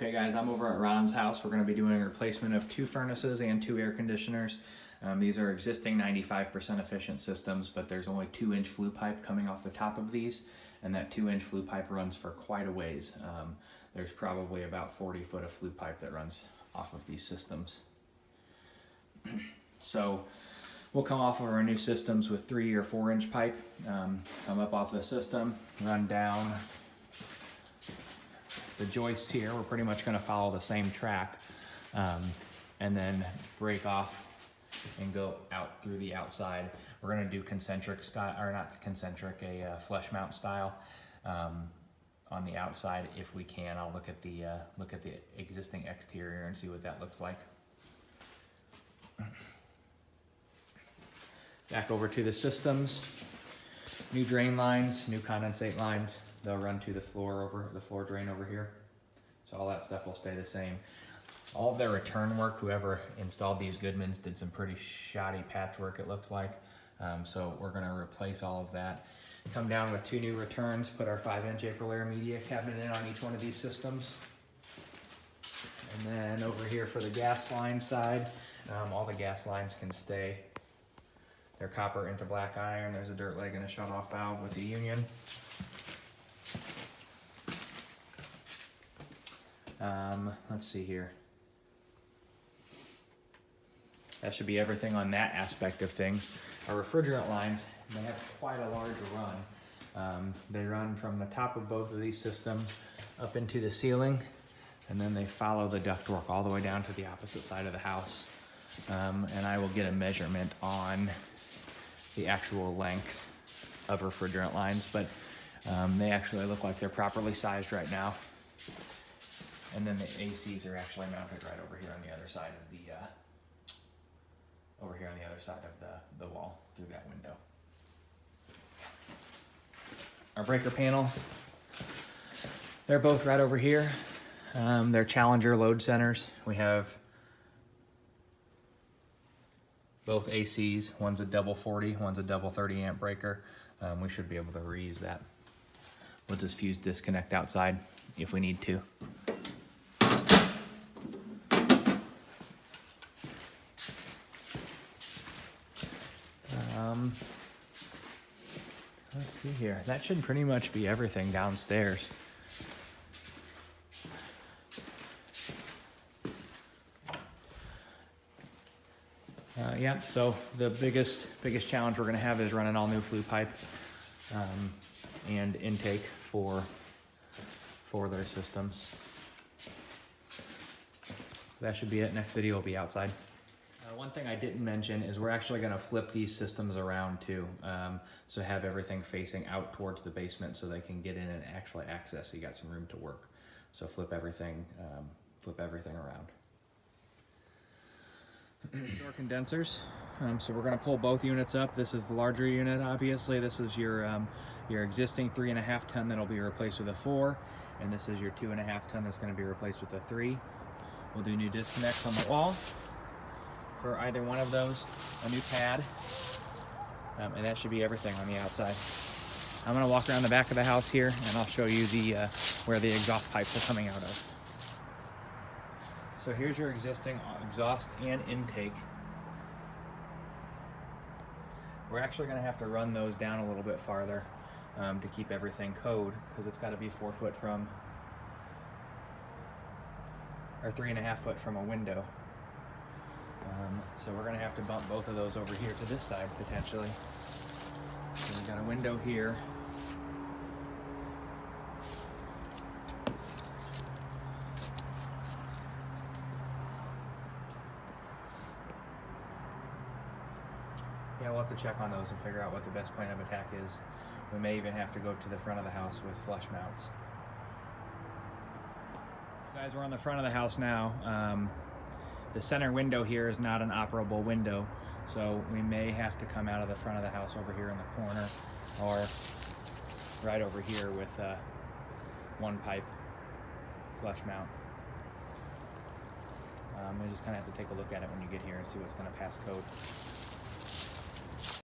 Okay guys, I'm over at Ron's house. We're going to be doing a replacement of 2 furnaces and 2 air conditioners. These are existing 95% efficient systems, but there's only 2-inch flue pipe coming off the top of these, and that 2-inch flue pipe runs for quite a ways. There's probably about 40 foot of flue pipe that runs off of these systems. So we'll come off of our new systems with 3 or 4-inch pipe, come up off the system, run down the joist here. We're pretty much going to follow the same track, and then break off and go out through the outside. We're going to do concentric style, or not concentric, a flush mount style on the outside if we can. I'll look at the existing exterior and see what that looks like. Back over to the systems. New drain lines, new condensate lines. They'll run to the floor drain over here. So all that stuff will stay the same. All of their return work, whoever installed these Goodmans did some pretty shoddy patchwork, it looks like. So we're gonna replace all of that. Come down with 2 new returns, put our 5-inch April Air media cabinet in on each one of these systems. And then over here for the gas line side, all the gas lines can stay. They're copper into black iron. There's a dirt leg and a shut-off valve with the union. Let's see here. That should be everything on that aspect of things. Our refrigerant lines, they have quite a large run. They run from the top of both of these systems up into the ceiling, and then they follow the ductwork all the way down to the opposite side of the house. And I will get a measurement on the actual length of refrigerant lines, but they actually look like they're properly sized right now. And then the ACs are actually mounted right over here on the other side of the the wall through that window. Our breaker panel, they're both right over here. They're Challenger load centers. We have both ACs. One's a double 40, one's a double 30 amp breaker. We should be able to reuse that. We'll just fuse disconnect outside if we need to. Let's see here. That should pretty much be everything downstairs. Yeah, so the biggest challenge we're going to have is running all new flue pipe and intake for their systems. That should be it. Next video will be outside. One thing I didn't mention is we're actually going to flip these systems around too, so have everything facing out towards the basement so they can get in and actually access. So you got some room to work. So flip everything around. Door condensers. So we're going to pull both units up. This is the larger unit, obviously. This is your existing 3.5 ton that'll be replaced with a 4, and this is your 2.5 ton that's going to be replaced with a 3. We'll do new disconnects on the wall for either one of those, a new pad, and that should be everything on the outside. I'm going to walk around the back of the house here, and I'll show you where the exhaust pipes are coming out of. So here's your existing exhaust and intake. We're actually going to have to run those down a little bit farther to keep everything code, because it's got to be 4 foot from, or 3.5 foot from a window. So we're going to have to bump both of those over here to this side potentially. So we've got a window here. Yeah, we'll have to check on those and figure out what the best plan of attack is. We may even have to go to the front of the house with flush mounts. Guys, we're on the front of the house now. The center window here is not an operable window, so we may have to come out of the front of the house over here in the corner, or right over here with one pipe flush mount. We just kind of have to take a look at it when you get here and see what's going to pass code.